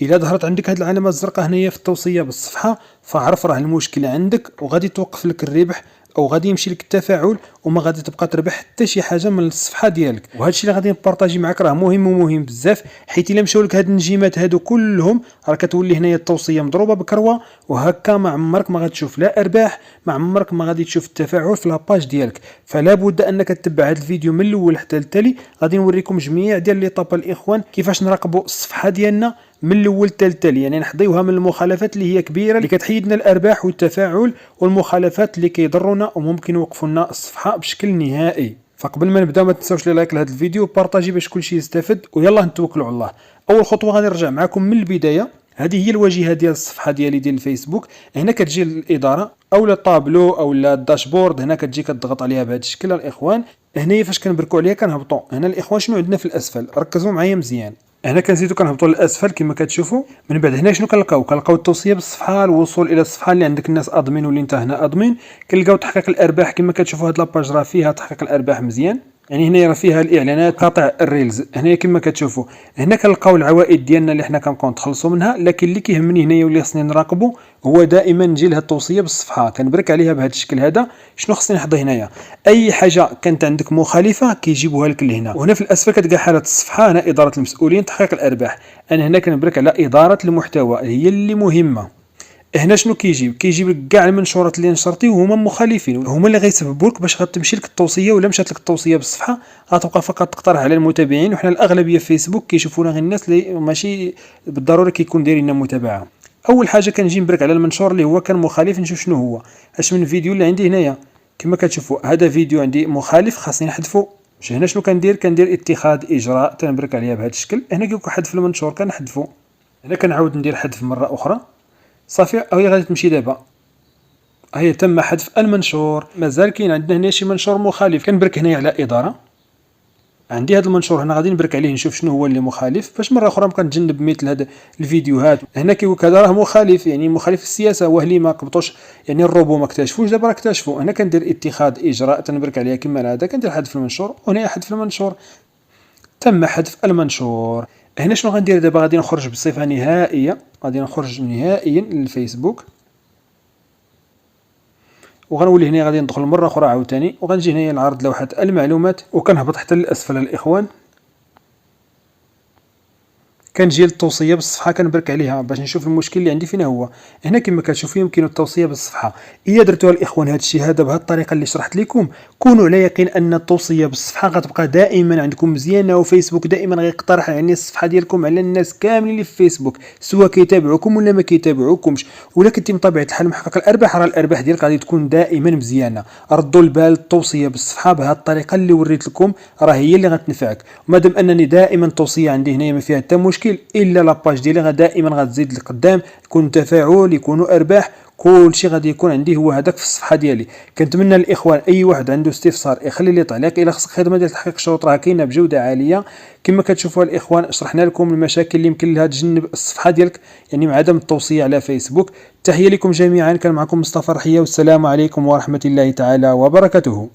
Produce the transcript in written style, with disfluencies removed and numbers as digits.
الا ظهرت عندك هذه العلامه الزرقاء هنايا في التوصيه بالصفحه فعرف راه المشكله عندك وغادي توقف لك الربح او غادي يمشي لك التفاعل وما غادي تبقى تربح حتى شي حاجه من الصفحه ديالك. وهذا الشيء اللي غادي نبارطاجي معك راه مهم ومهم بزاف، حيت الا مشاو لك هاد النجيمات هادو كلهم راه كتولي هنايا التوصيه مضروبه بكروه، وهكا ما عمرك ما غتشوف لا ارباح، ما عمرك ما غادي تشوف التفاعل في لاباج ديالك. فلا بد انك تتبع هذا الفيديو من الاول حتى التالي. غادي نوريكم جميع ديال لي طاب الاخوان كيفاش نراقبوا الصفحه ديالنا من الاول حتى التالي، يعني نحضيوها من المخالفات اللي هي كبيره اللي كتحيدنا الارباح والتفاعل، والمخالفات اللي كيضرونا وممكن يوقفوا لنا الصفحه بشكل نهائي. فقبل ما نبدا ما تنساوش لي لايك لهذا الفيديو وبارطاجي باش كلشي يستافد، ويلا نتوكلوا على الله. اول خطوه غادي نرجع معكم من البدايه. هذه هي الواجهه ديال الصفحه ديالي ديال الفيسبوك. هنا كتجي الاداره او الطابلو او الداشبورد، هنا كتجي كتضغط عليها بهذا الشكل الاخوان. هنا فاش كنبركوا عليها كنهبطوا هنا الاخوان. شنو عندنا في الاسفل؟ ركزوا معايا مزيان. هنا كنزيدو كنهبطوا للاسفل كما كتشوفوا. من بعد هنا شنو كنلقاو التوصيه بالصفحه، الوصول الى الصفحه اللي عندك الناس ادمين واللي انت هنا ادمين. كنلقاو تحقيق الارباح كما كتشوفوا. هاد لاباج راه فيها تحقيق الارباح مزيان، يعني هنا راه فيها الاعلانات قاطع الريلز. هنا كما كتشوفوا هنا كنلقاو العوائد ديالنا اللي حنا كنبقاو نتخلصوا منها. لكن اللي كيهمني هنايا واللي خصني نراقبه هو دائما نجي لهاد التوصيه بالصفحه كنبرك عليها بهذا الشكل هذا. شنو خصني نحضي هنايا؟ اي حاجه كانت عندك مخالفه كيجيبوها لك لهنا. وهنا في الاسفل كتلقى حاله الصفحه، هنا اداره المسؤولين تحقيق الارباح. انا هنا كنبرك على اداره المحتوى هي اللي مهمه. هنا شنو كيجيب لك كاع المنشورات اللي نشرتي وهما مخالفين، هما اللي غيسببوا لك باش غتمشي لك التوصيه. ولا مشات لك التوصيه بالصفحه غتبقى فقط تقترح على المتابعين، وحنا الاغلبيه في فيسبوك كيشوفونا غير الناس اللي ماشي بالضروره كيكون دايرين لنا متابعه. اول حاجه كنجي نبرك على المنشور اللي هو كان مخالف، نشوف شنو هو. اش من فيديو اللي عندي هنايا كما كتشوفوا هذا فيديو عندي مخالف خاصني نحذفه. هنا شنو كندير اتخاذ اجراء، تنبرك عليها بهذا الشكل. هنا كيكون حذف المنشور كنحذفه. هنا كنعاود ندير حذف مره اخرى. صافي هي غادي تمشي دابا، هي تم حذف المنشور. مازال كاين عندنا هنا شي منشور مخالف. كنبرك هنايا على اداره. عندي هذا المنشور هنا غادي نبرك عليه نشوف شنو هو اللي مخالف باش مره اخرى نبقى نتجنب مثل هذا الفيديوهات. هنا كيقول لك هذا راه مخالف، يعني مخالف السياسه، وهلي ما قبطوش يعني الروبو ما اكتشفوش، دابا راه اكتشفوا. هنا كندير اتخاذ اجراء تنبرك عليها كما هذا، كندير حذف المنشور. وهنا حذف المنشور، تم حذف المنشور. هنا شنو غندير دابا؟ غادي نخرج بصفه نهائيه، غادي نخرج نهائيا للفيسبوك، وغنولي هنا غادي ندخل مره اخرى عاوتاني، وغنجي هنايا نعرض لوحه المعلومات وكنهبط حتى للاسفل الاخوان. كنجي للتوصيه بالصفحه كنبرك عليها باش نشوف المشكل اللي عندي فين هو. هنا كما كتشوفوا يمكن التوصيه بالصفحه. الا درتوها الاخوان هذا الشيء هذا بهذه الطريقه اللي شرحت لكم، كونوا على يقين ان التوصيه بالصفحه غتبقى دائما عندكم مزيانه، وفيسبوك دائما غيقترح يعني الصفحه ديالكم على الناس كاملين اللي في فيسبوك، سواء كيتابعوكم ولا ما كيتابعوكمش. ولا كنتي بطبيعه الحال محقق الارباح، راه الارباح ديالك غادي تكون دائما مزيانه. ردوا البال، التوصيه بالصفحه بهذه الطريقه اللي وريت لكم راه هي اللي غتنفعك. ومادام انني دائما التوصيه عندي هنايا ما فيها حتى مشكل، الا لاباج ديالي دائما غتزيد لقدام، يكون تفاعل، يكونوا ارباح، كلشي غادي يكون عندي هو هذاك في الصفحه ديالي. كنتمنى الاخوان اي واحد عنده استفسار يخلي لي تعليق. الا خصك خدمه ديال تحقيق الشروط راه كاينه بجوده عاليه. كما كتشوفوا الاخوان شرحنا لكم المشاكل اللي يمكن لها تجنب الصفحه ديالك، يعني مع عدم التوصيه على فيسبوك. تحيه لكم جميعا، كان معكم مصطفى رحيه، والسلام عليكم ورحمه الله تعالى وبركاته.